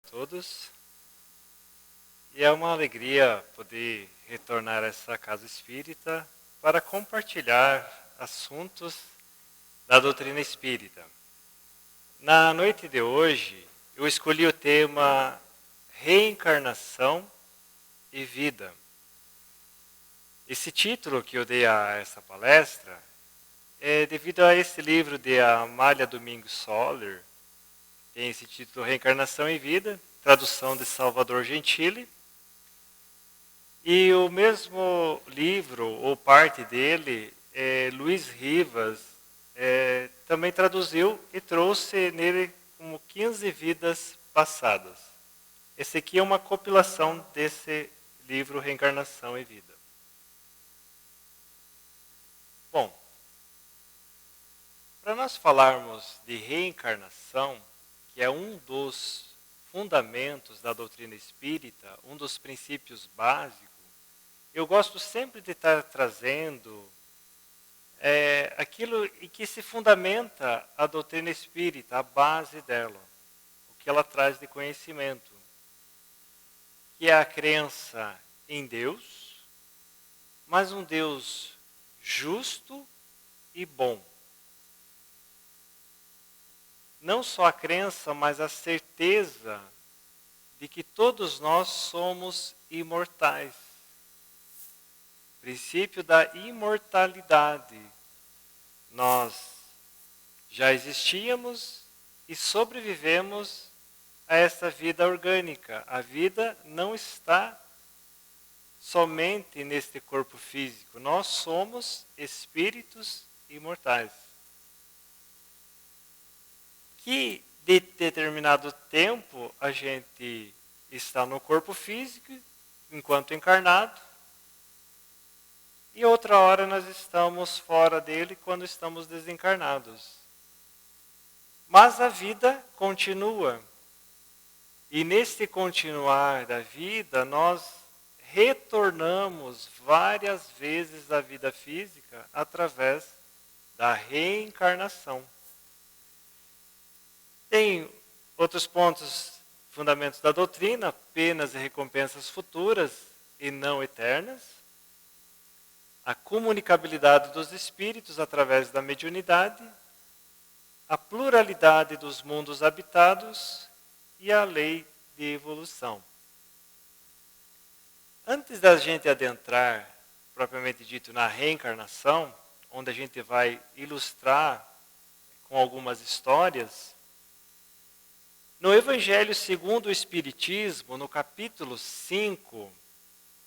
Todos. E é uma alegria poder retornar a essa casa espírita para compartilhar assuntos da doutrina espírita. Na noite de hoje, eu escolhi o tema Reencarnação e Vida. Esse título que eu dei a essa palestra é devido a esse livro de Amália Domingos Soller. Tem esse título Reencarnação e Vida, tradução de Salvador Gentili. E o mesmo livro, ou parte dele, Luiz Rivas também traduziu e trouxe nele como 15 vidas passadas. Esse aqui é uma compilação desse livro Reencarnação e Vida. Bom, para nós falarmos de reencarnação, que é um dos fundamentos da doutrina espírita, um dos princípios básicos, eu gosto sempre de estar trazendo aquilo em que se fundamenta a doutrina espírita, a base dela, o que ela traz de conhecimento, que é a crença em Deus, mas um Deus justo e bom. Não só a crença, mas a certeza de que todos nós somos imortais. O princípio da imortalidade. Nós já existíamos e sobrevivemos a essa vida orgânica. A vida não está somente neste corpo físico. Nós somos espíritos imortais. Que de determinado tempo a gente está no corpo físico, enquanto encarnado, e outra hora nós estamos fora dele quando estamos desencarnados. Mas a vida continua. E neste continuar da vida, nós retornamos várias vezes à vida física através da reencarnação. Tem outros pontos, fundamentos da doutrina, penas e recompensas futuras e não eternas. A comunicabilidade dos espíritos através da mediunidade, a pluralidade dos mundos habitados e a lei de evolução. Antes da gente adentrar, propriamente dito, na reencarnação, onde a gente vai ilustrar com algumas histórias, no Evangelho segundo o Espiritismo, no capítulo 5,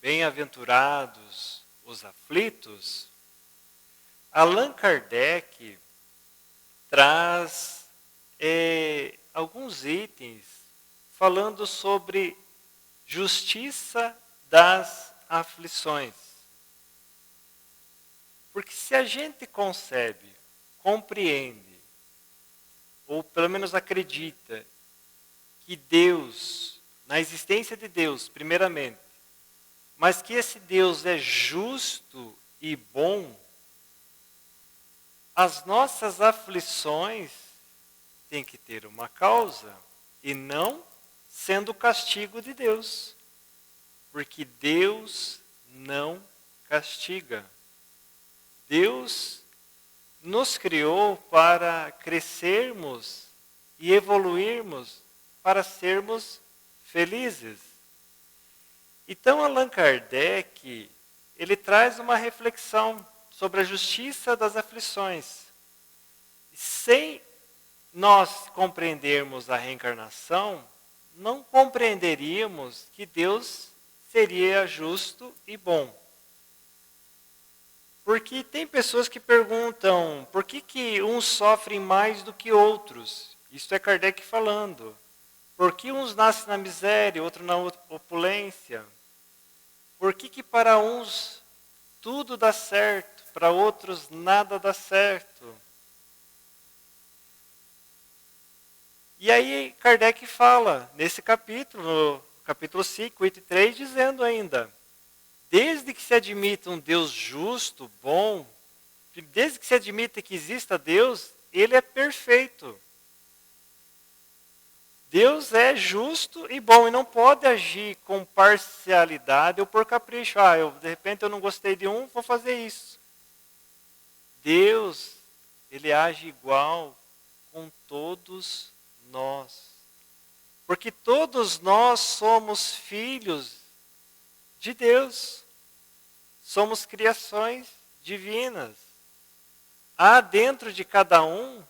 Bem-aventurados os aflitos, Allan Kardec traz alguns itens falando sobre justiça das aflições. Porque se a gente concebe, compreende, ou pelo menos acredita, que Deus, na existência de Deus, primeiramente, mas que esse Deus é justo e bom, as nossas aflições têm que ter uma causa e não sendo o castigo de Deus. Porque Deus não castiga. Deus nos criou para crescermos e evoluirmos, para sermos felizes. Então, Allan Kardec, ele traz uma reflexão sobre a justiça das aflições. Sem nós compreendermos a reencarnação, não compreenderíamos que Deus seria justo e bom. Porque tem pessoas que perguntam, por que uns sofrem mais do que outros? Isso é Kardec falando. Por que uns nascem na miséria, outros na opulência? Por que para uns tudo dá certo, para outros nada dá certo? E aí Kardec fala, nesse capítulo, no capítulo 5, 8 e 3, dizendo ainda, desde que se admita um Deus justo, bom, desde que se admita que exista Deus, Ele é perfeito. Deus é justo e bom e não pode agir com parcialidade ou por capricho. De repente eu não gostei de um, vou fazer isso. Deus, ele age igual com todos nós. Porque todos nós somos filhos de Deus. Somos criações divinas. Há dentro de cada um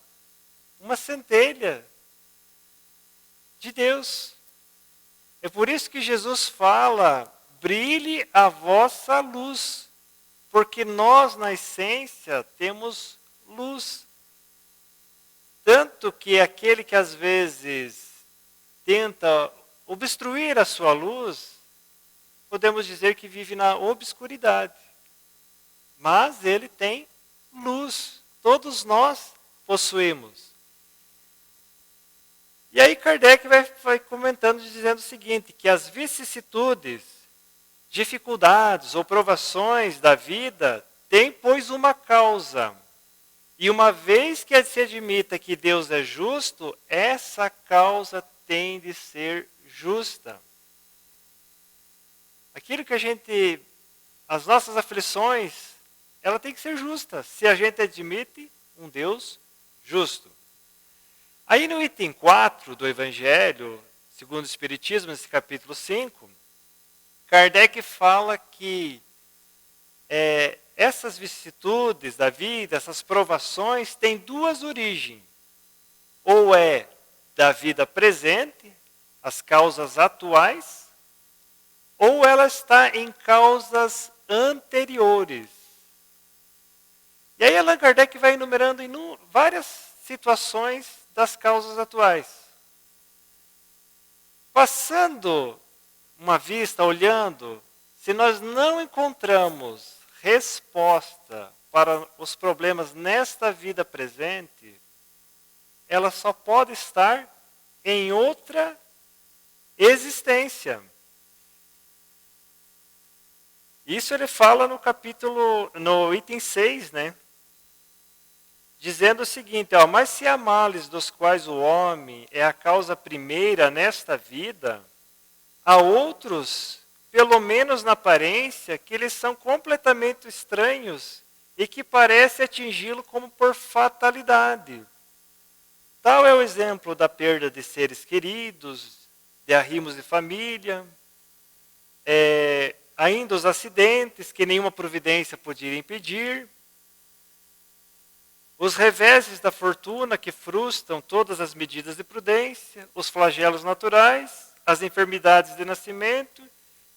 uma centelha de Deus. É por isso que Jesus fala, brilhe a vossa luz, porque nós, na essência, temos luz. Tanto que aquele que às vezes tenta obstruir a sua luz, podemos dizer que vive na obscuridade. Mas ele tem luz. Todos nós possuímos. E aí Kardec vai comentando, dizendo o seguinte, que as vicissitudes, dificuldades ou provações da vida têm, pois, uma causa. E uma vez que se admita que Deus é justo, essa causa tem de ser justa. Aquilo que as nossas aflições, ela tem que ser justa, se a gente admite um Deus justo. Aí no item 4 do Evangelho, segundo o Espiritismo, nesse capítulo 5, Kardec fala que essas vicissitudes da vida, essas provações, têm duas origens. Ou é da vida presente, as causas atuais, ou ela está em causas anteriores. E aí Allan Kardec vai enumerando várias situações das causas atuais. Passando uma vista, olhando, se nós não encontramos resposta para os problemas nesta vida presente, ela só pode estar em outra existência. Isso ele fala no item 6, né? Dizendo o seguinte, mas se há males dos quais o homem é a causa primeira nesta vida, há outros, pelo menos na aparência, que eles são completamente estranhos e que parece atingi-lo como por fatalidade. Tal é o exemplo da perda de seres queridos, de arrimos de família, ainda os acidentes que nenhuma providência podia impedir, os reveses da fortuna que frustram todas as medidas de prudência, os flagelos naturais, as enfermidades de nascimento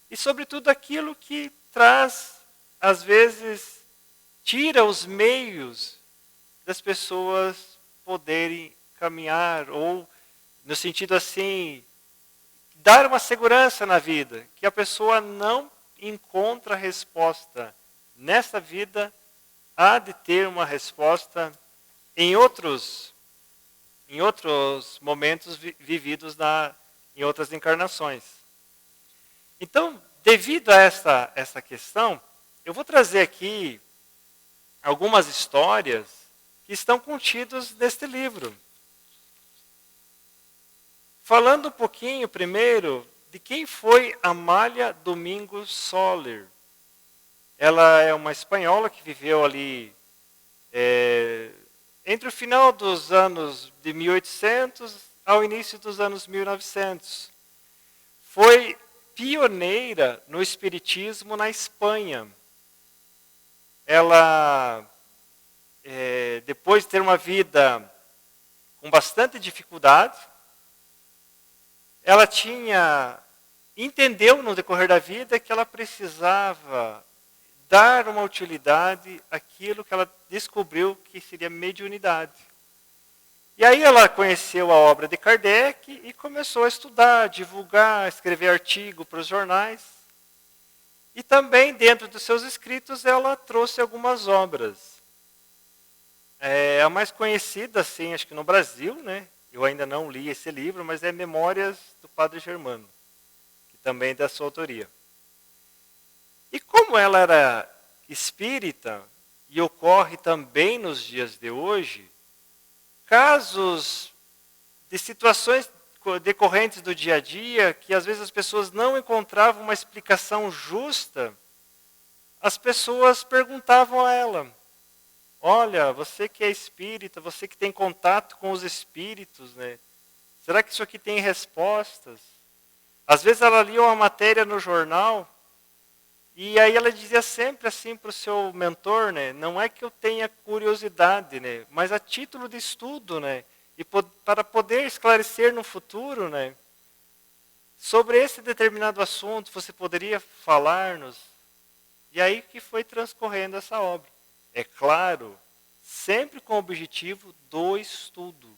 e, sobretudo, aquilo que traz, às vezes, tira os meios das pessoas poderem caminhar ou, no sentido assim, dar uma segurança na vida, que a pessoa não encontra resposta nesta vida, há de ter uma resposta em outros momentos vividos em outras encarnações. Então, devido a essa questão, eu vou trazer aqui algumas histórias que estão contidas neste livro. Falando um pouquinho primeiro de quem foi Amália Domingos Soler. Ela é uma espanhola que viveu ali entre o final dos anos de 1800 ao início dos anos 1900. Foi pioneira no espiritismo na Espanha. Ela, depois de ter uma vida com bastante dificuldade, ela entendeu no decorrer da vida que ela precisava dar uma utilidade àquilo que ela descobriu que seria mediunidade. E aí ela conheceu a obra de Kardec e começou a estudar, divulgar, escrever artigo para os jornais. E também, dentro dos seus escritos, ela trouxe algumas obras. A mais conhecida, assim, acho que no Brasil, né? Eu ainda não li esse livro, mas é Memórias do Padre Germano, que também é da sua autoria. E como ela era espírita, e ocorre também nos dias de hoje, casos de situações decorrentes do dia a dia, que às vezes as pessoas não encontravam uma explicação justa, as pessoas perguntavam a ela: olha, você que é espírita, você que tem contato com os espíritos, né? Será que isso aqui tem respostas? Às vezes ela lia uma matéria no jornal, e aí ela dizia sempre assim para o seu mentor, né? Não é que eu tenha curiosidade, né? Mas a título de estudo, né? E para poder esclarecer no futuro, né? Sobre esse determinado assunto, você poderia falar-nos? E aí que foi transcorrendo essa obra. É claro, sempre com o objetivo do estudo.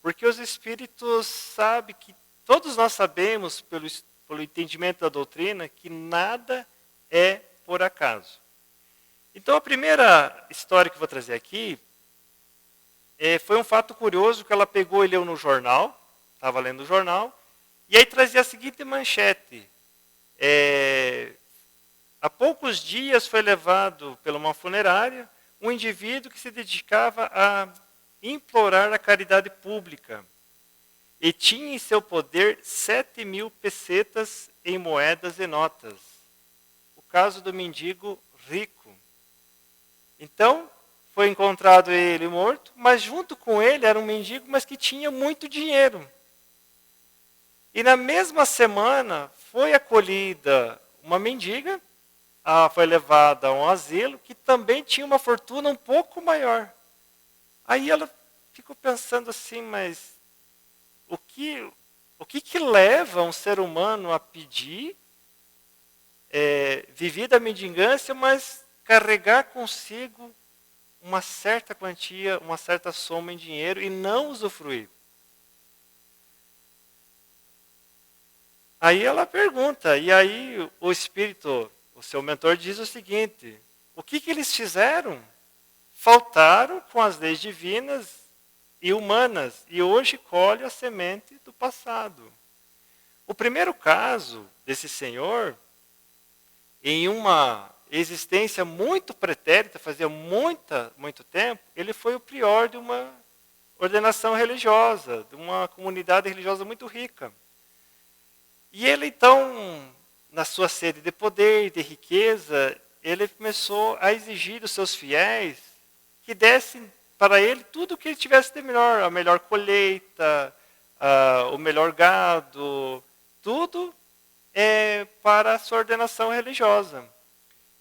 Porque os espíritos sabem que, todos nós sabemos, pelo entendimento da doutrina, que nada é por acaso. Então a primeira história que eu vou trazer aqui, foi um fato curioso que ela pegou e leu no jornal, estava lendo o jornal, e aí trazia a seguinte manchete: há poucos dias foi levado pela uma funerária um indivíduo que se dedicava a implorar a caridade pública e tinha em seu poder 7.000 pesetas em moedas e notas. O caso do mendigo rico. Então, foi encontrado ele morto, mas junto com ele era um mendigo, mas que tinha muito dinheiro. E na mesma semana foi acolhida uma mendiga, foi levada a um asilo, que também tinha uma fortuna um pouco maior. Aí ela ficou pensando assim, mas o que leva um ser humano a pedir, viver da mendigância, mas carregar consigo uma certa quantia, uma certa soma em dinheiro e não usufruir? Aí ela pergunta, e aí o espírito, o seu mentor, diz o seguinte: o que eles fizeram? Faltaram com as leis divinas e humanas, e hoje colhe a semente do passado. O primeiro caso desse senhor, em uma existência muito pretérita, fazia muito tempo, ele foi o prior de uma ordenação religiosa, de uma comunidade religiosa muito rica. E ele então, na sua sede de poder, de riqueza, ele começou a exigir dos seus fiéis que dessem para ele tudo o que ele tivesse de melhor, a melhor colheita, o melhor gado, tudo para a sua ordenação religiosa.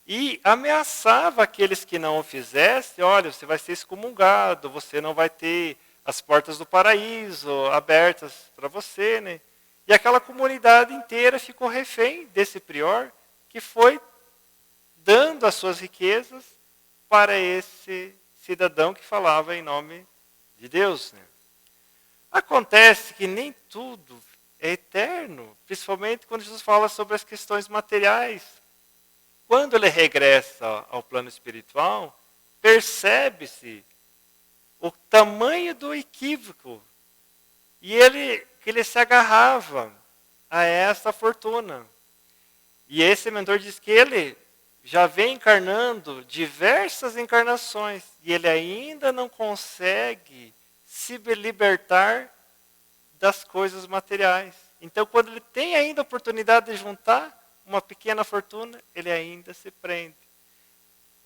E ameaçava aqueles que não o fizessem: olha, você vai ser excomungado, você não vai ter as portas do paraíso abertas para você, né? E aquela comunidade inteira ficou refém desse prior, que foi dando as suas riquezas para esse cidadão que falava em nome de Deus, né? Acontece que nem tudo é eterno, principalmente quando Jesus fala sobre as questões materiais. Quando ele regressa ao plano espiritual, percebe-se o tamanho do equívoco e que ele se agarrava a essa fortuna. E esse mentor diz que ele já vem encarnando diversas encarnações e ele ainda não consegue se libertar das coisas materiais. Então, quando ele tem ainda a oportunidade de juntar uma pequena fortuna, ele ainda se prende.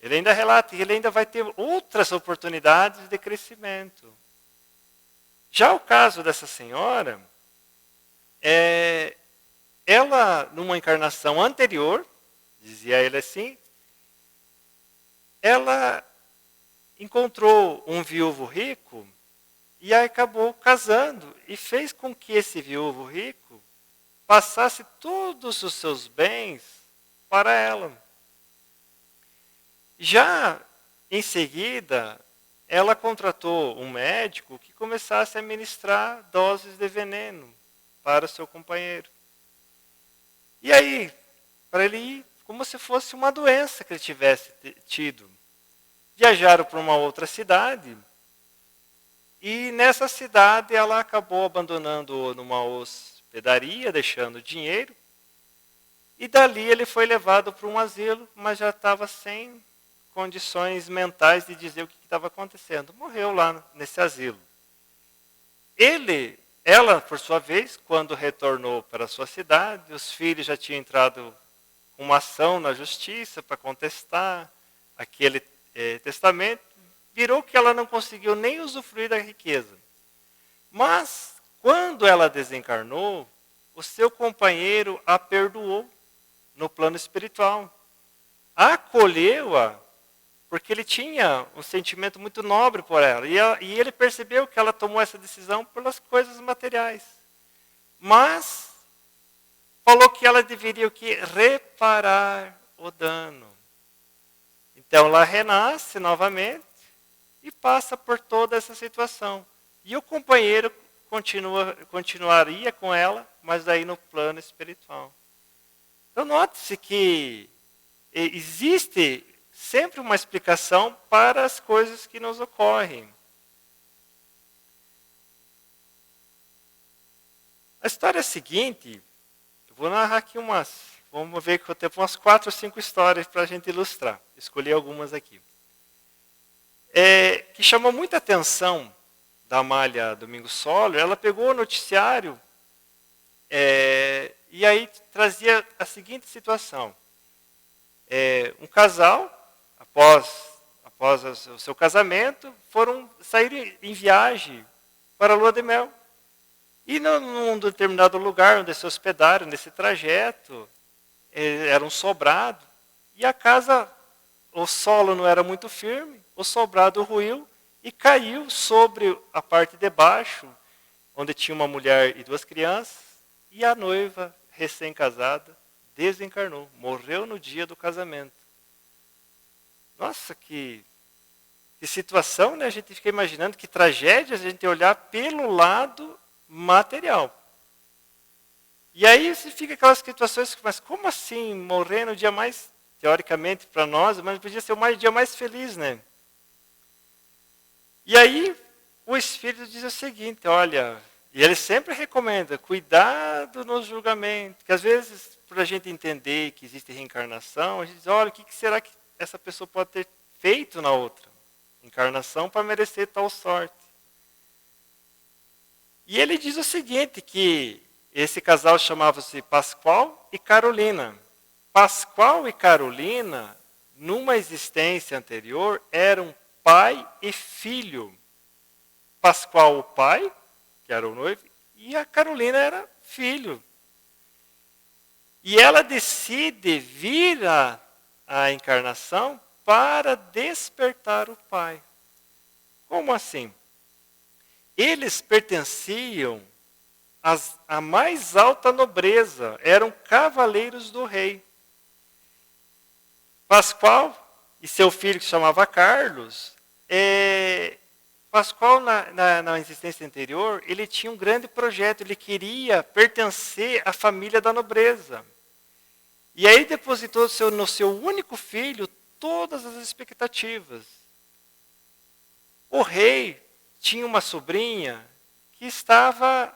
Ele ainda relata que ele ainda vai ter outras oportunidades de crescimento. Já o caso dessa senhora, ela, numa encarnação anterior, dizia ele assim, ela encontrou um viúvo rico e aí acabou casando e fez com que esse viúvo rico passasse todos os seus bens para ela. Já em seguida, ela contratou um médico que começasse a administrar doses de veneno para o seu companheiro. E aí, para ele ir, como se fosse uma doença que ele tivesse tido. Viajaram para uma outra cidade, e nessa cidade ela acabou abandonando numa hospedaria, deixando dinheiro, e dali ele foi levado para um asilo, mas já estava sem condições mentais de dizer o que estava acontecendo. Morreu lá nesse asilo. Ele ela, por sua vez, quando retornou para a sua cidade, os filhos já tinham entrado com uma ação na justiça para contestar aquele testamento, virou que ela não conseguiu nem usufruir da riqueza. Mas, quando ela desencarnou, o seu companheiro a perdoou no plano espiritual. Acolheu-a, porque ele tinha um sentimento muito nobre por ela. E ele percebeu que ela tomou essa decisão pelas coisas materiais. Mas, falou que ela deveria o quê? Reparar o dano. Então, ela renasce novamente e passa por toda essa situação. E o companheiro continuaria com ela, mas daí no plano espiritual. Então, note-se que existe sempre uma explicação para as coisas que nos ocorrem. A história é a seguinte, eu vou narrar aqui vamos ver que eu tenho umas 4 ou 5 histórias para a gente ilustrar. Escolhi algumas aqui. Que chamou muita atenção da Amália Domingos Solo, ela pegou o noticiário e aí trazia a seguinte situação. Um casal, após o seu casamento, saíram em viagem para a lua de mel. E num determinado lugar onde se hospedaram, nesse trajeto, era um sobrado, e a casa, o solo não era muito firme, o sobrado ruiu e caiu sobre a parte de baixo, onde tinha uma mulher e 2 crianças, e a noiva, recém-casada, desencarnou, morreu no dia do casamento. Nossa, que situação, né? A gente fica imaginando que tragédia a gente olhar pelo lado material. E aí fica aquelas situações, mas como assim morrer no dia mais, teoricamente para nós, mas podia ser o dia mais feliz, né? E aí o Espírito diz o seguinte, olha, e ele sempre recomenda, cuidado nos julgamentos, que às vezes, para a gente entender que existe reencarnação, a gente diz, olha, o que será que essa pessoa pode ter feito na outra encarnação para merecer tal sorte? E ele diz o seguinte, que esse casal chamava-se Pascoal e Carolina. Pascoal e Carolina, numa existência anterior, eram pai e filho. Pascoal o pai, que era o noivo, e a Carolina era filho. E ela decide vir à encarnação para despertar o pai. Como assim? Eles pertenciam à mais alta nobreza, eram cavaleiros do rei. Pascoal e seu filho, que se chamava Carlos, Pascoal, na existência anterior, ele tinha um grande projeto, ele queria pertencer à família da nobreza. E aí depositou no seu único filho todas as expectativas. O rei tinha uma sobrinha que estava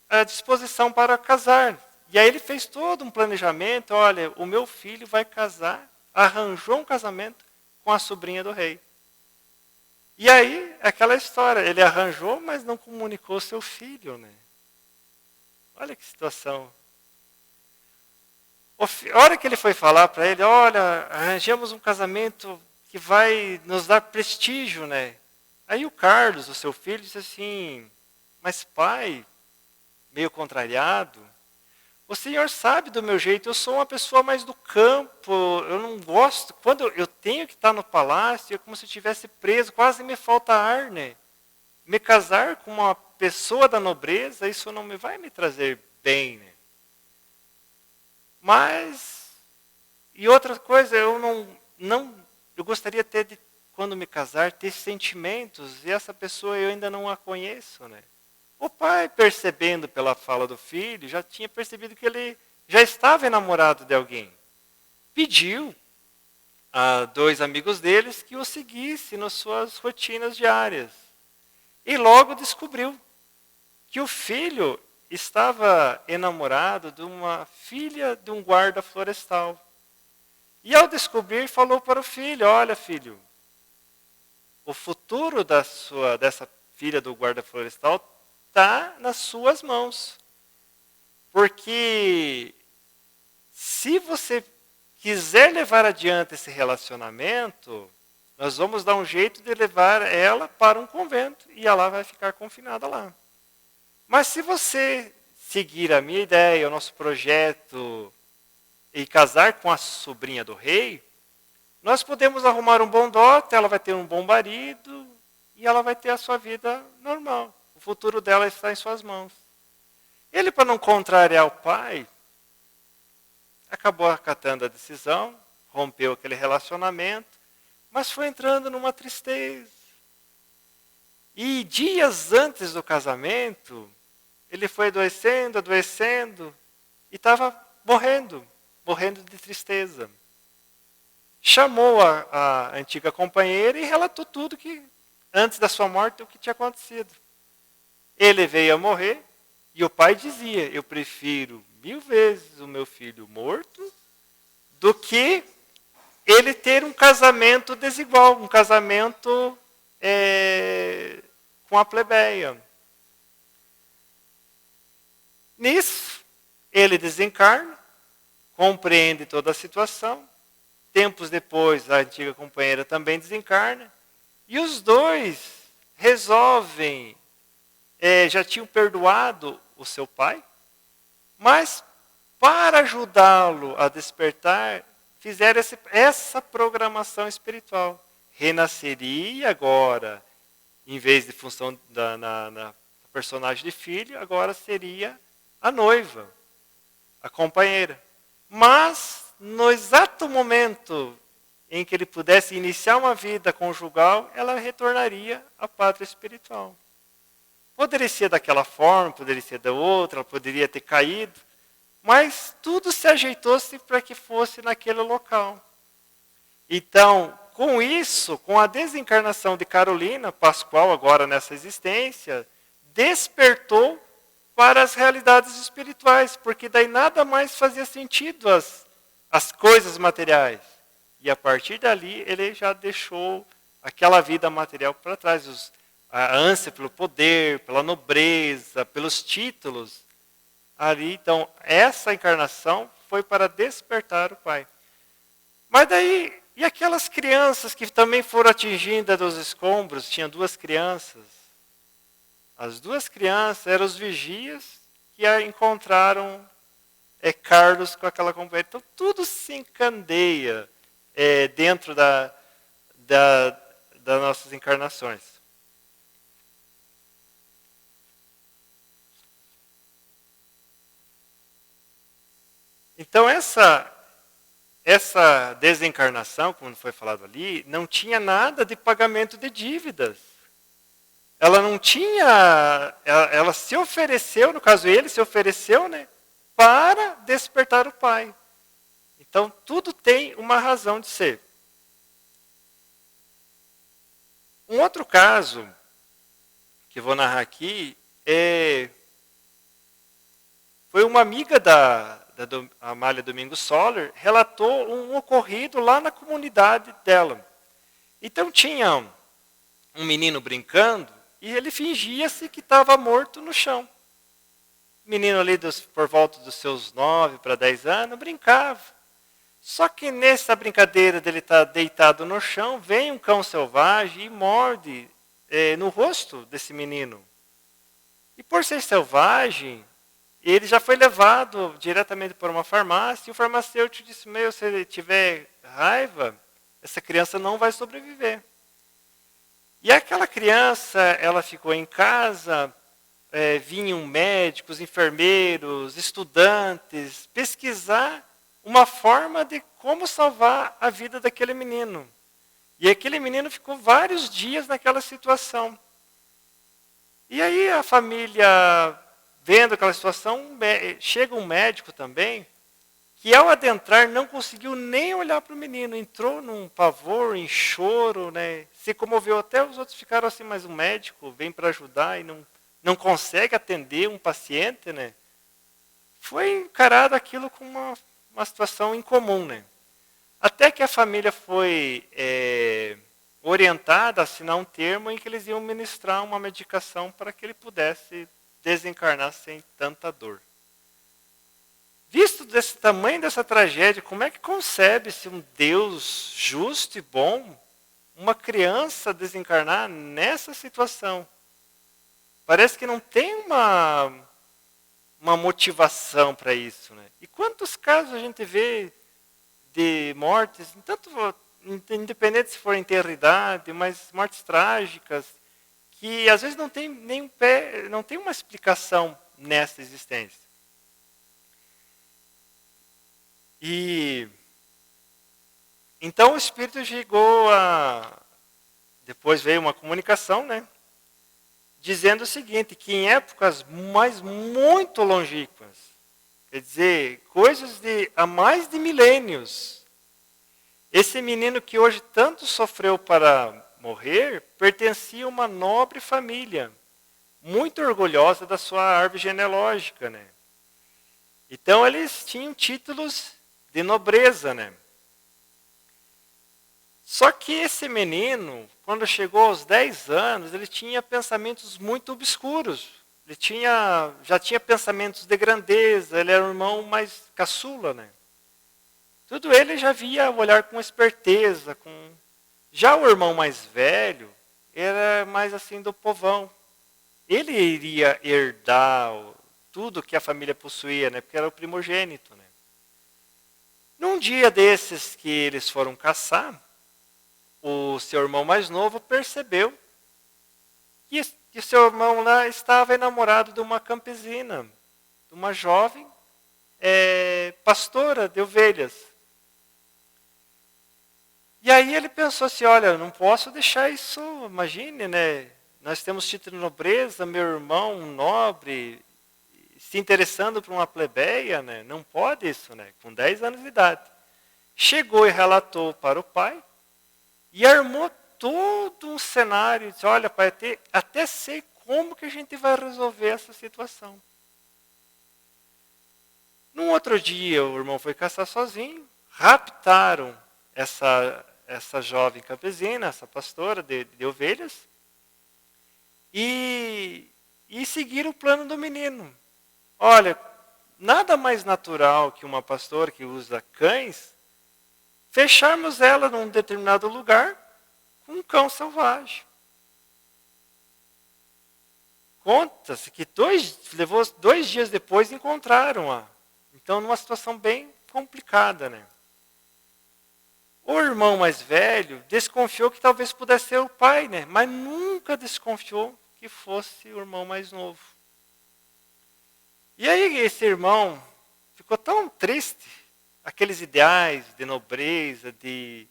à disposição para casar. E aí ele fez todo um planejamento, olha, o meu filho vai casar, arranjou um casamento com a sobrinha do rei. E aí, aquela história, ele arranjou, mas não comunicou seu filho, né? Olha que situação. A hora que ele foi falar para ele, olha, arranjamos um casamento que vai nos dar prestígio, né? Aí o Carlos, o seu filho, disse assim, mas pai, meio contrariado, o senhor sabe do meu jeito, eu sou uma pessoa mais do campo, eu não gosto, quando eu tenho que estar no palácio, é como se eu estivesse preso, quase me falta ar, né? Me casar com uma pessoa da nobreza, isso não vai me trazer bem, né? Mas, e outra coisa, eu eu gostaria de, quando me casar, ter sentimentos, e essa pessoa eu ainda não a conheço, né? O pai, percebendo pela fala do filho, já tinha percebido que ele já estava enamorado de alguém. Pediu a 2 amigos deles que o seguissem nas suas rotinas diárias. E logo descobriu que o filho estava enamorado de uma filha de um guarda florestal. E ao descobrir, falou para o filho, olha filho, o futuro dessa filha do guarda florestal está nas suas mãos. Porque se você quiser levar adiante esse relacionamento, nós vamos dar um jeito de levar ela para um convento e ela vai ficar confinada lá. Mas se você seguir a minha ideia, o nosso projeto e casar com a sobrinha do rei, nós podemos arrumar um bom dote, ela vai ter um bom marido e ela vai ter a sua vida normal. O futuro dela está em suas mãos. Ele, para não contrariar o pai, acabou acatando a decisão, rompeu aquele relacionamento, mas foi entrando numa tristeza. E dias antes do casamento, ele foi adoecendo, e estava morrendo de tristeza. Chamou a antiga companheira e relatou tudo que, antes da sua morte, o que tinha acontecido. Ele veio a morrer, e o pai dizia, eu prefiro 1000 vezes o meu filho morto do que ele ter um casamento desigual, um casamento com a plebeia. Nisso, ele desencarna, compreende toda a situação. Tempos depois, a antiga companheira também desencarna. E os dois resolvem, já tinham perdoado o seu pai, mas para ajudá-lo a despertar, fizeram essa programação espiritual. Renasceria agora, em vez de função na personagem de filho, agora seria a noiva, a companheira. Mas, no exato momento em que ele pudesse iniciar uma vida conjugal, ela retornaria à pátria espiritual. Poderia ser daquela forma, poderia ser da outra, ela poderia ter caído, mas tudo se ajeitou-se para que fosse naquele local. Então, com isso, com a desencarnação de Carolina Pascoal, agora nessa existência, despertou para as realidades espirituais, porque daí nada mais fazia sentido as coisas materiais. E a partir dali, ele já deixou aquela vida material para trás, a ânsia pelo poder, pela nobreza, pelos títulos. Ali, então, essa encarnação foi para despertar o pai. Mas daí, e aquelas crianças que também foram atingidas dos escombros? Tinha 2 crianças. As 2 crianças eram os vigias que encontraram Carlos com aquela companheira. Então, tudo se encandeia dentro das nossas encarnações. Então, essa desencarnação, como foi falado ali, não tinha nada de pagamento de dívidas. Ela não tinha, ela se ofereceu, no caso ele se ofereceu, né, para despertar o pai. Então, tudo tem uma razão de ser. Um outro caso que vou narrar aqui foi uma amiga da Amália Domingos Soller, relatou um ocorrido lá na comunidade dela. Então tinha um menino brincando e ele fingia-se que estava morto no chão. O menino ali por volta dos seus 9 para 10 anos brincava. Só que nessa brincadeira dele estar deitado no chão, vem um cão selvagem e morde no rosto desse menino. E por ser selvagem, ele já foi levado diretamente para uma farmácia, e o farmacêutico disse, se ele tiver raiva, essa criança não vai sobreviver. E aquela criança, ela ficou em casa, vinham médicos, enfermeiros, estudantes, pesquisar uma forma de como salvar a vida daquele menino. E aquele menino ficou vários dias naquela situação. E aí a família, vendo aquela situação, chega um médico também, que ao adentrar não conseguiu nem olhar para o menino, entrou num pavor, em choro, né? Se comoveu, até os outros ficaram assim, mas o médico vem para ajudar e não consegue atender um paciente, né? Foi encarado aquilo como uma situação incomum, né? Até que a família foi orientada a assinar um termo em que eles iam ministrar uma medicação para que ele pudesse desencarnar sem tanta dor. Visto desse tamanho dessa tragédia, como é que concebe-se um Deus justo e bom, uma criança desencarnar nessa situação? Parece que não tem uma motivação para isso, né? E quantos casos a gente vê de mortes, tanto independente se for enterridade, mas mortes trágicas, que às vezes não tem nem não tem uma explicação nessa existência. E então o espírito chegou a, depois veio uma comunicação, né, dizendo o seguinte, que em épocas muito longínquas, quer dizer, coisas de há mais de milênios, esse menino que hoje tanto sofreu para morrer, pertencia a uma nobre família, muito orgulhosa da sua árvore genealógica, né? Então eles tinham títulos de nobreza, né? Só que esse menino, quando chegou aos 10 anos, ele tinha pensamentos muito obscuros. Ele já tinha pensamentos de grandeza, ele era o irmão mais caçula, né? Tudo ele já via olhar com esperteza. Já o irmão mais velho era mais assim do povão. Ele iria herdar tudo que a família possuía, né? Porque era o primogênito, né? Num dia desses que eles foram caçar, o seu irmão mais novo percebeu que o seu irmão lá estava enamorado de uma campesina, de uma jovem pastora de ovelhas. E aí ele pensou assim, olha, eu não posso deixar isso, imagine, né? Nós temos título de nobreza, meu irmão, um nobre, se interessando por uma plebeia, né? Não pode isso, né? Com 10 anos de idade. Chegou e relatou para o pai e armou todo um cenário. Disse, olha, pai, até sei como que a gente vai resolver essa situação. Num outro dia, o irmão foi caçar sozinho, raptaram essa jovem campesina, essa pastora de ovelhas, e seguiram o plano do menino. Olha, nada mais natural que uma pastora que usa cães, fecharmos ela num determinado lugar com um cão selvagem. Conta-se que levou 2 dias depois encontraram-a. Então, numa situação bem complicada, né? O irmão mais velho desconfiou que talvez pudesse ser o pai, né? Mas nunca desconfiou que fosse o irmão mais novo. E aí esse irmão ficou tão triste, aqueles ideais de nobreza, de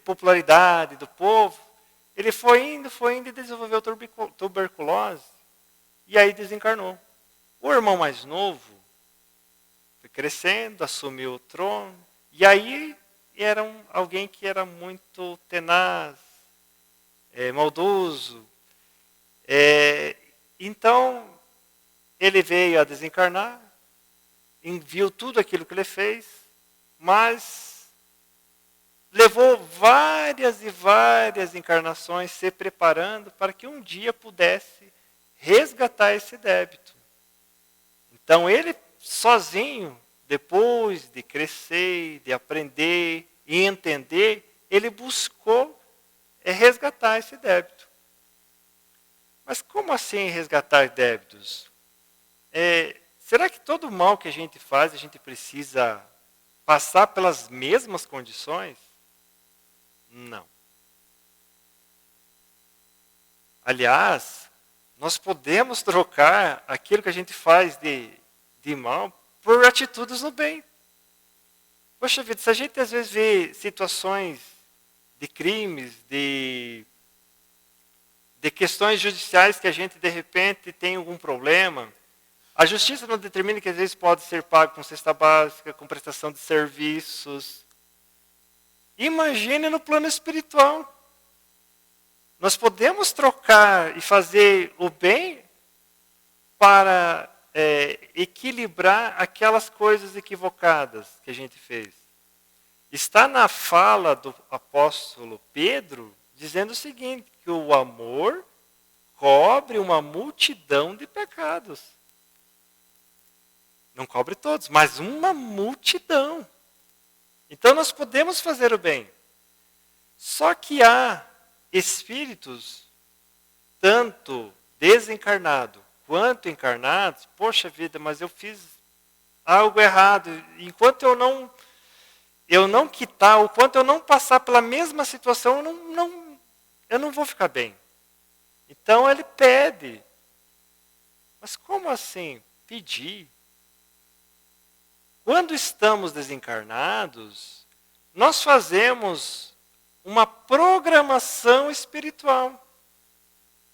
popularidade do povo, ele foi indo e desenvolveu tuberculose, e aí desencarnou. O irmão mais novo foi crescendo, assumiu o trono, e aí era alguém que era muito tenaz, maldoso. Então, ele veio a desencarnar, viu tudo aquilo que ele fez, mas levou várias e várias encarnações se preparando para que um dia pudesse resgatar esse débito. Então, ele sozinho, depois de crescer, de aprender e entender, ele buscou resgatar esse débito. Mas como assim resgatar débitos? Será que todo mal que a gente faz, a gente precisa passar pelas mesmas condições? Não. Aliás, nós podemos trocar aquilo que a gente faz de mal por atitudes no bem. Poxa vida, se a gente às vezes vê situações de crimes, de questões judiciais que a gente de repente tem algum problema, a justiça não determina que às vezes pode ser pago com cesta básica, com prestação de serviços. Imagine no plano espiritual. Nós podemos trocar e fazer o bem para equilibrar aquelas coisas equivocadas que a gente fez. Está na fala do apóstolo Pedro dizendo o seguinte, que o amor cobre uma multidão de pecados. Não cobre todos, mas uma multidão. Então nós podemos fazer o bem. Só que há espíritos, tanto desencarnados quanto encarnados, poxa vida, mas eu fiz algo errado. Enquanto eu não quitar, o quanto eu não passar pela mesma situação, eu não vou ficar bem. Então ele pede. Mas como assim? Pedir. Quando estamos desencarnados, nós fazemos uma programação espiritual,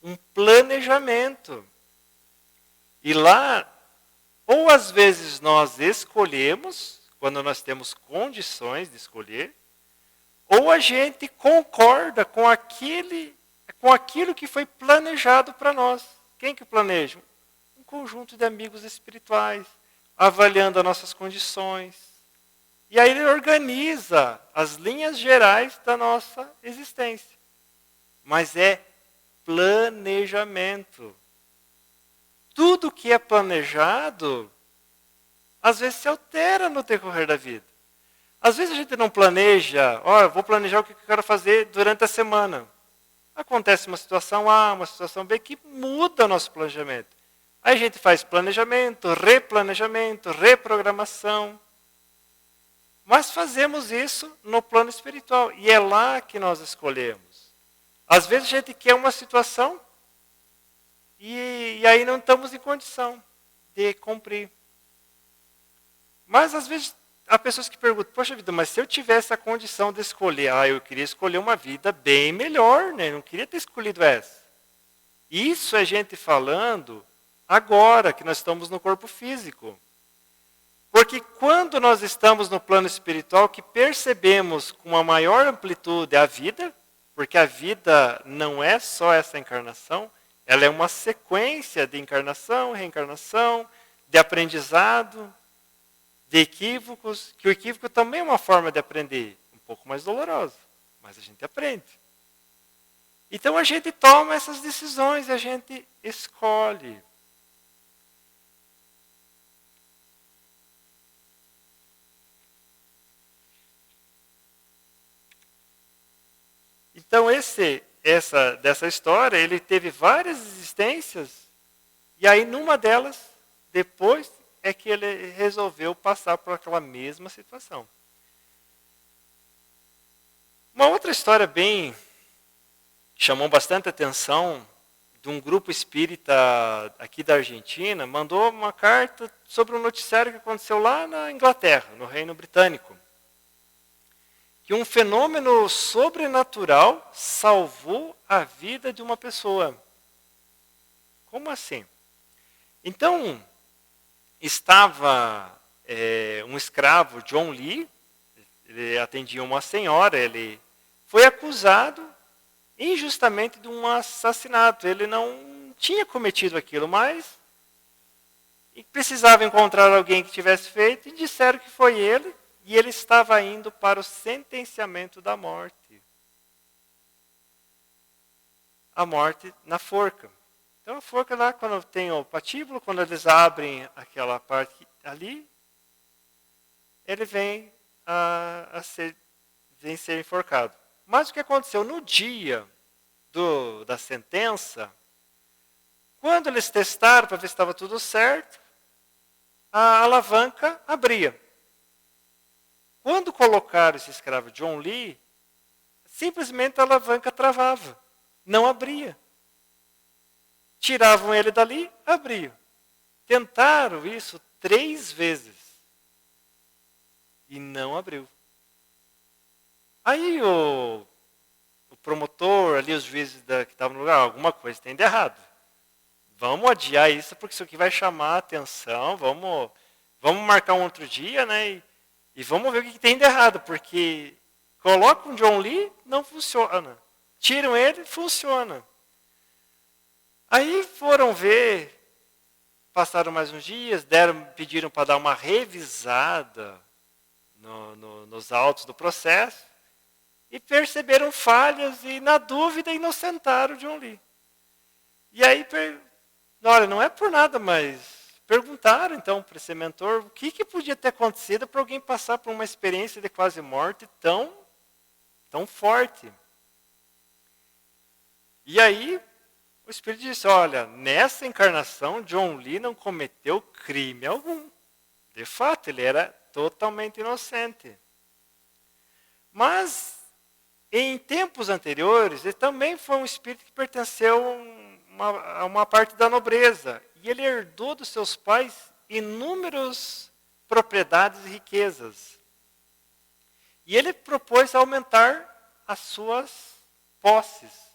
um planejamento. E lá, ou às vezes nós escolhemos, quando nós temos condições de escolher, ou a gente concorda com aquilo que foi planejado para nós. Quem que planeja? Um conjunto de amigos espirituais, avaliando as nossas condições. E aí ele organiza as linhas gerais da nossa existência. Mas é planejamento. Tudo que é planejado, às vezes se altera no decorrer da vida. Às vezes a gente não planeja, eu vou planejar o que eu quero fazer durante a semana. Acontece uma situação A, uma situação B, que muda o nosso planejamento. Aí a gente faz planejamento, reprogramação. Mas fazemos isso no plano espiritual. E é lá que nós escolhemos. Às vezes a gente quer uma situação e aí não estamos em condição de cumprir. Mas às vezes há pessoas que perguntam, poxa vida, mas se eu tivesse a condição de escolher, eu queria escolher uma vida bem melhor, né? Não queria ter escolhido essa. Isso é gente falando agora que nós estamos no corpo físico. Porque quando nós estamos no plano espiritual, que percebemos com uma maior amplitude a vida, porque a vida não é só essa encarnação, ela é uma sequência de encarnação, reencarnação, de aprendizado, de equívocos, que o equívoco também é uma forma de aprender, um pouco mais dolorosa, mas a gente aprende. Então a gente toma essas decisões, a gente escolhe. Então dessa história, ele teve várias existências, e aí numa delas, depois é que ele resolveu passar por aquela mesma situação. Uma outra história bem que chamou bastante atenção, de um grupo espírita aqui da Argentina, mandou uma carta sobre um noticiário que aconteceu lá na Inglaterra, no Reino Britânico. Que um fenômeno sobrenatural salvou a vida de uma pessoa. Como assim? Então, estava um escravo, John Lee, ele atendia uma senhora, ele foi acusado injustamente de um assassinato. Ele não tinha cometido aquilo, mas precisava encontrar alguém que tivesse feito, e disseram que foi ele, e ele estava indo para o sentenciamento da morte. A morte na forca. Então a forca lá, quando tem o patíbulo, quando eles abrem aquela parte ali, ele vem ser enforcado. Mas o que aconteceu? No dia da sentença, quando eles testaram para ver se estava tudo certo, a alavanca abria. Quando colocaram esse escravo John Lee, simplesmente a alavanca travava, não abria. Tiravam ele dali, abriam. Tentaram isso 3 vezes e não abriu. Aí o promotor, ali os juízes que estavam no lugar, alguma coisa tem de errado. Vamos adiar isso porque isso aqui vai chamar a atenção, vamos marcar um outro dia, né? E vamos ver o que tem de errado, porque colocam John Lee, não funciona. Tiram ele, funciona. Aí foram ver, passaram mais uns dias, pediram para dar uma revisada nos autos do processo, e perceberam falhas, e na dúvida inocentaram John Lee. E aí, olha, não é por nada, mas perguntaram então para esse mentor o que podia ter acontecido para alguém passar por uma experiência de quase morte tão forte. E aí o Espírito disse, olha, nessa encarnação John Lee não cometeu crime algum. De fato, ele era totalmente inocente. Mas, em tempos anteriores, ele também foi um espírito que pertenceu a uma parte da nobreza. E ele herdou dos seus pais inúmeras propriedades e riquezas. E ele propôs aumentar as suas posses.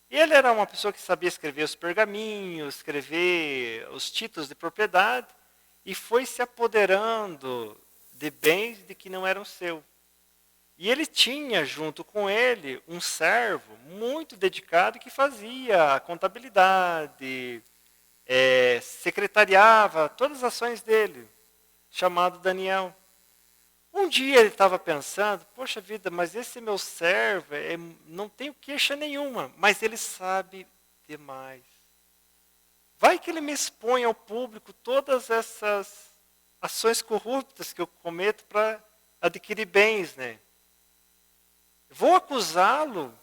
Ele era uma pessoa que sabia escrever os pergaminhos, escrever os títulos de propriedade, e foi se apoderando de bens de que não eram seus. E ele tinha junto com ele um servo muito dedicado que fazia a contabilidade, secretariava todas as ações dele, chamado Daniel. Um dia ele estava pensando, poxa vida, mas esse meu servo não tem queixa nenhuma, mas ele sabe demais. Vai que ele me expõe ao público todas essas ações corruptas que eu cometo para adquirir bens, né? Vou acusá-lo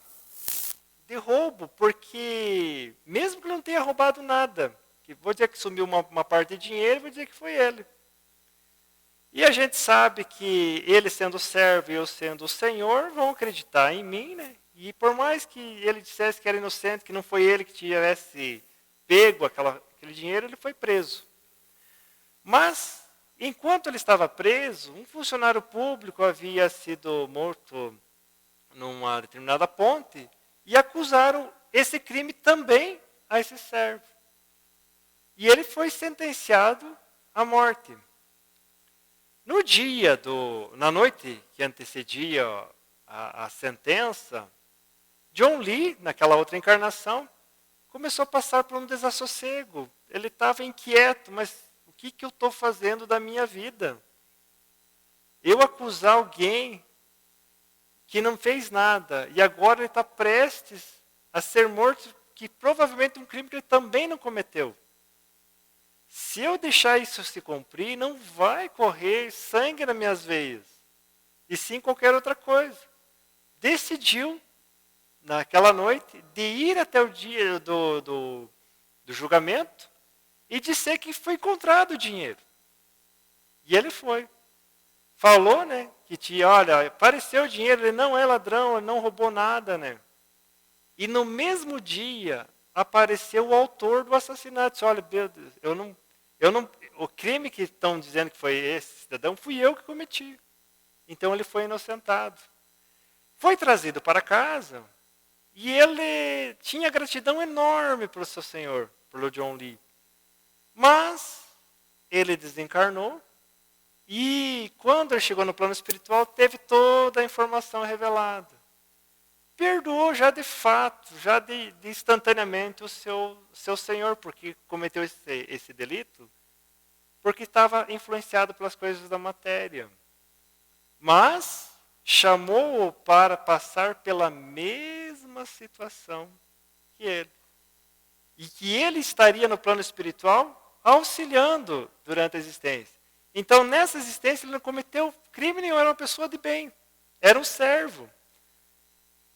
de roubo, porque mesmo que ele não tenha roubado nada, que vou dizer que sumiu uma parte de dinheiro, vou dizer que foi ele. E a gente sabe que ele sendo servo e eu sendo o Senhor, vão acreditar em mim, né? E por mais que ele dissesse que era inocente, que não foi ele que tivesse pego aquele dinheiro, ele foi preso. Mas, enquanto ele estava preso, um funcionário público havia sido morto numa determinada ponte e acusaram esse crime também a esse servo. E ele foi sentenciado à morte. Na noite que antecedia a sentença, John Lee, naquela outra encarnação, começou a passar por um desassossego. Ele estava inquieto, mas o que eu estou fazendo da minha vida? Eu acusar alguém que não fez nada, e agora ele está prestes a ser morto, que provavelmente é um crime que ele também não cometeu. Se eu deixar isso se cumprir, não vai correr sangue nas minhas veias, e sim qualquer outra coisa. Decidiu, naquela noite, de ir até o dia do julgamento e dizer que foi encontrado o dinheiro. E ele foi. Falou, né, que olha, apareceu o dinheiro, ele não é ladrão, ele não roubou nada, né. E no mesmo dia, apareceu o autor do assassinato. Disse, olha, meu Deus, o crime que estão dizendo que foi esse cidadão, fui eu que cometi. Então ele foi inocentado. Foi trazido para casa e ele tinha gratidão enorme para o seu senhor, pelo John Lee. Mas ele desencarnou e quando ele chegou no plano espiritual, teve toda a informação revelada. Perdoou já de fato, já de instantaneamente o seu senhor, porque cometeu esse delito, porque estava influenciado pelas coisas da matéria. Mas chamou-o para passar pela mesma situação que ele. E que ele estaria no plano espiritual auxiliando durante a existência. Então, nessa existência, ele não cometeu crime nenhum, era uma pessoa de bem, era um servo.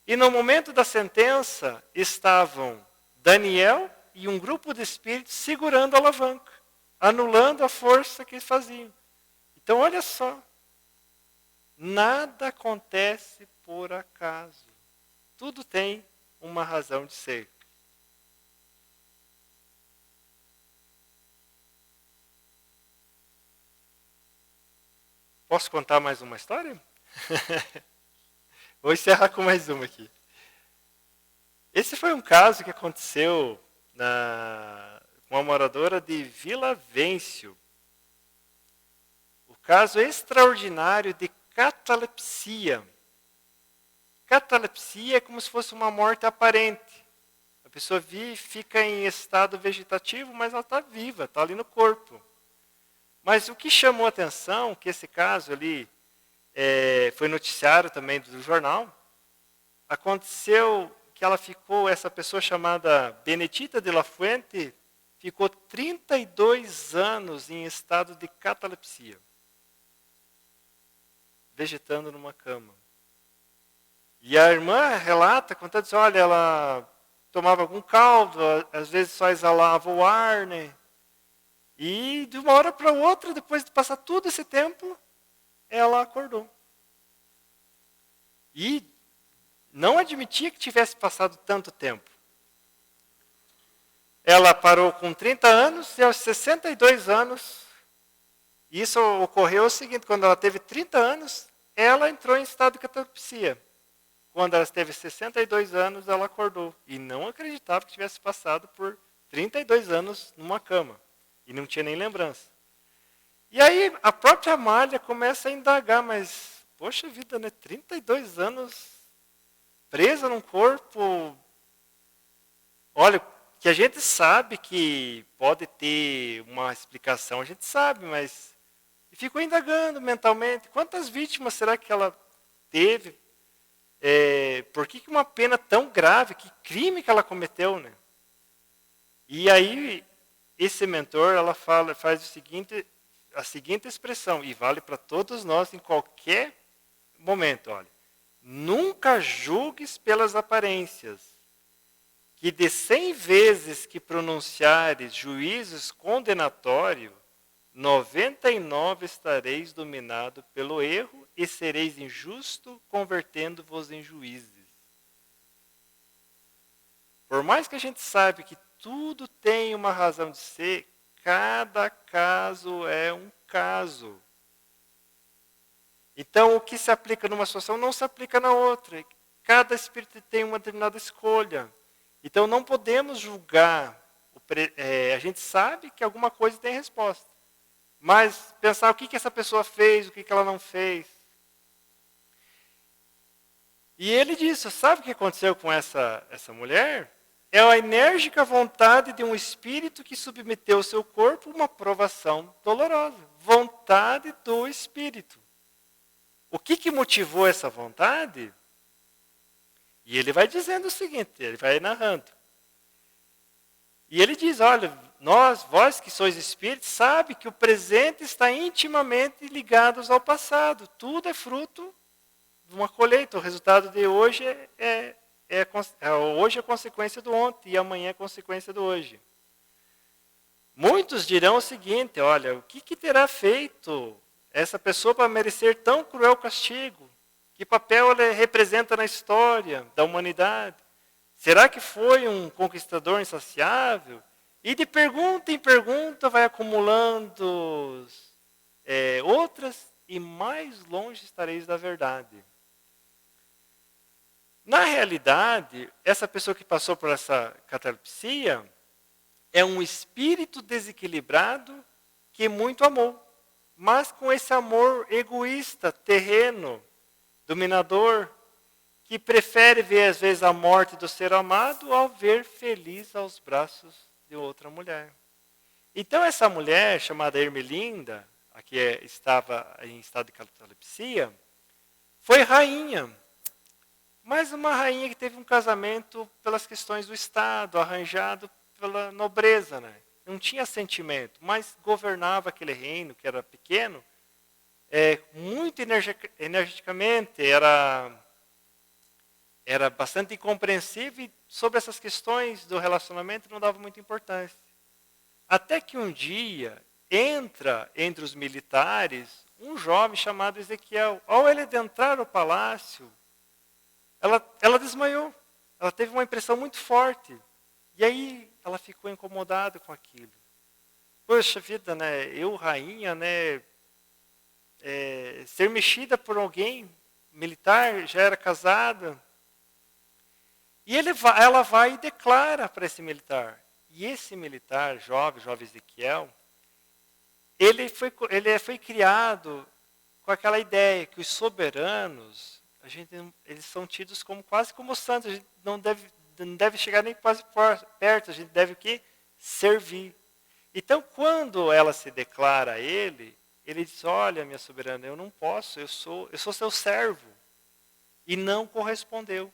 E no momento da sentença, estavam Daniel e um grupo de espíritos segurando a alavanca, anulando a força que eles faziam. Então, olha só, nada acontece por acaso. Tudo tem uma razão de ser. Posso contar mais uma história? Vou encerrar com mais uma aqui. Esse foi um caso que aconteceu com uma moradora de Vila Vêncio. O caso extraordinário de catalepsia. Catalepsia é como se fosse uma morte aparente. A pessoa fica em estado vegetativo, mas ela está viva, está ali no corpo. Mas o que chamou a atenção, que esse caso ali foi noticiário também do jornal, aconteceu que essa pessoa chamada Benedita de la Fuente, ficou 32 anos em estado de catalepsia, vegetando numa cama. E a irmã relata, contando assim, olha, ela tomava algum caldo, às vezes só exalava o ar, né? E de uma hora para outra, depois de passar todo esse tempo, ela acordou. E não admitia que tivesse passado tanto tempo. Ela parou com 30 anos e aos 62 anos, isso ocorreu o seguinte, quando ela teve 30 anos, ela entrou em estado de catalepsia. Quando ela teve 62 anos, ela acordou. E não acreditava que tivesse passado por 32 anos numa cama. E não tinha nem lembrança. E aí a própria Amália começa a indagar, mas, poxa vida, né? 32 anos presa num corpo. Olha, que a gente sabe que pode ter uma explicação, a gente sabe, mas... E ficou indagando mentalmente, quantas vítimas será que ela teve? Por que uma pena tão grave, que crime que ela cometeu, né? E aí, esse mentor, ela faz a seguinte expressão, e vale para todos nós em qualquer momento, olha. Nunca julgues pelas aparências, que de 100 vezes que pronunciares juízos condenatórios, 99 estareis dominado pelo erro e sereis injusto, convertendo-vos em juízes. Por mais que a gente saiba que tudo tem uma razão de ser, cada caso é um caso. Então, o que se aplica numa situação não se aplica na outra. Cada espírito tem uma determinada escolha. Então, não podemos julgar. A gente sabe que alguma coisa tem resposta. Mas pensar o que essa pessoa fez, o que ela não fez. E ele disse, sabe o que aconteceu com essa mulher? É a enérgica vontade de um espírito que submeteu o seu corpo a uma provação dolorosa. Vontade do espírito. O que motivou essa vontade? E ele vai dizendo o seguinte, ele vai narrando. E ele diz, olha, vós que sois espíritos, sabe que o presente está intimamente ligado ao passado. Tudo é fruto de uma colheita. O resultado de hoje hoje é consequência do ontem e amanhã é consequência do hoje. Muitos dirão o seguinte, olha, o que terá feito essa pessoa para merecer tão cruel castigo? Que papel ela representa na história da humanidade? Será que foi um conquistador insaciável? E de pergunta em pergunta vai acumulando outras e mais longe estareis da verdade. Na realidade, essa pessoa que passou por essa catalepsia é um espírito desequilibrado que muito amou, mas com esse amor egoísta, terreno, dominador, que prefere ver às vezes a morte do ser amado ao ver feliz aos braços de outra mulher. Então essa mulher, chamada Ermelinda, a que estava em estado de catalepsia, foi rainha. Mas uma rainha que teve um casamento pelas questões do Estado, arranjado pela nobreza, né? Não tinha sentimento, mas governava aquele reino, que era pequeno, muito energicamente, era bastante incompreensível e sobre essas questões do relacionamento não dava muita importância. Até que um dia entra entre os militares um jovem chamado Ezequiel. Ao ele adentrar o palácio, ela desmaiou. Ela teve uma impressão muito forte. E aí ela ficou incomodada com aquilo. Poxa vida, né? Eu, rainha, né? Ser mexida por alguém militar, já era casada. E ela vai e declara para esse militar. E esse militar, jovem Ezequiel, ele foi criado com aquela ideia que os soberanos, eles são tidos quase como santos. A gente não deve chegar nem quase perto, a gente deve o quê? Servir. Então, quando ela se declara a ele diz, olha, minha soberana, eu não posso, eu sou seu servo. E não correspondeu.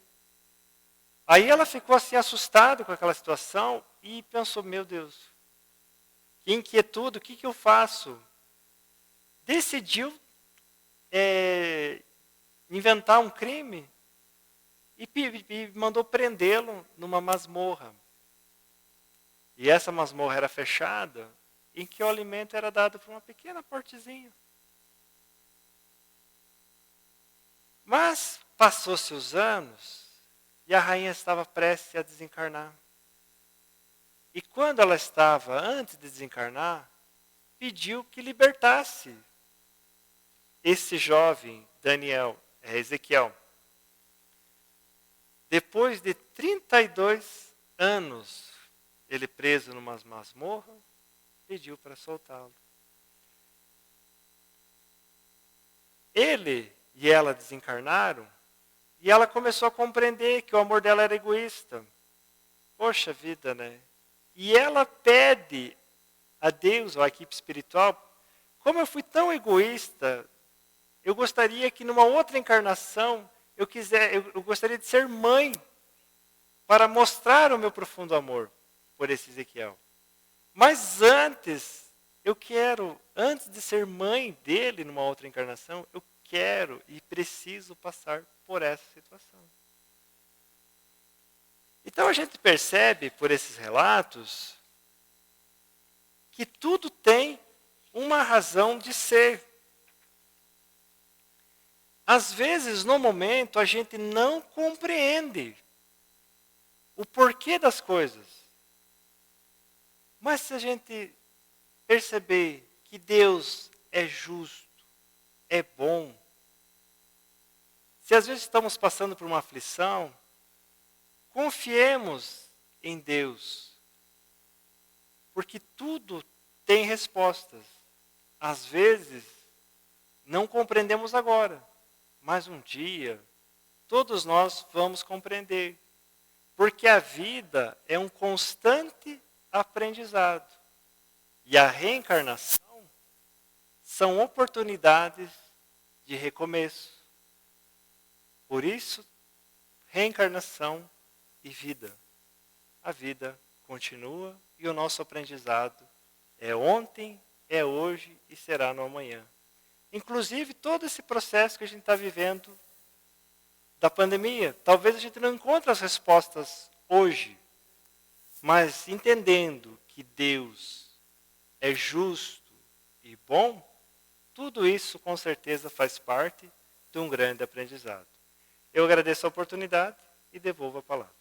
Aí ela ficou assim assustada com aquela situação e pensou, meu Deus, Que inquietude, o que eu faço? Decidiu inventar um crime e mandou prendê-lo numa masmorra. E essa masmorra era fechada, em que o alimento era dado por uma pequena portezinha. Mas passou-se os anos e a rainha estava prestes a desencarnar. E quando ela estava antes de desencarnar, pediu que libertasse esse jovem Ezequiel. Depois de 32 anos, ele preso numa masmorra, pediu para soltá-lo. Ele e ela desencarnaram, e ela começou a compreender que o amor dela era egoísta. Poxa vida, né? E ela pede a Deus, ou à equipe espiritual, como eu fui tão egoísta, eu gostaria que numa outra encarnação, eu gostaria de ser mãe, para mostrar o meu profundo amor por esse Ezequiel. Mas antes de ser mãe dele numa outra encarnação, eu quero e preciso passar por essa situação. Então a gente percebe por esses relatos que tudo tem uma razão de ser. Às vezes, no momento, a gente não compreende o porquê das coisas. Mas se a gente perceber que Deus é justo, é bom, se às vezes estamos passando por uma aflição, confiemos em Deus, porque tudo tem respostas. Às vezes, não compreendemos agora, mas um dia, todos nós vamos compreender, porque a vida é um constante aprendizado, e a reencarnação são oportunidades de recomeço. Por isso, reencarnação e vida. A vida continua e o nosso aprendizado é ontem, é hoje e será no amanhã. Inclusive, todo esse processo que a gente está vivendo da pandemia, talvez a gente não encontre as respostas hoje, mas entendendo que Deus é justo e bom, tudo isso com certeza faz parte de um grande aprendizado. Eu agradeço a oportunidade e devolvo a palavra.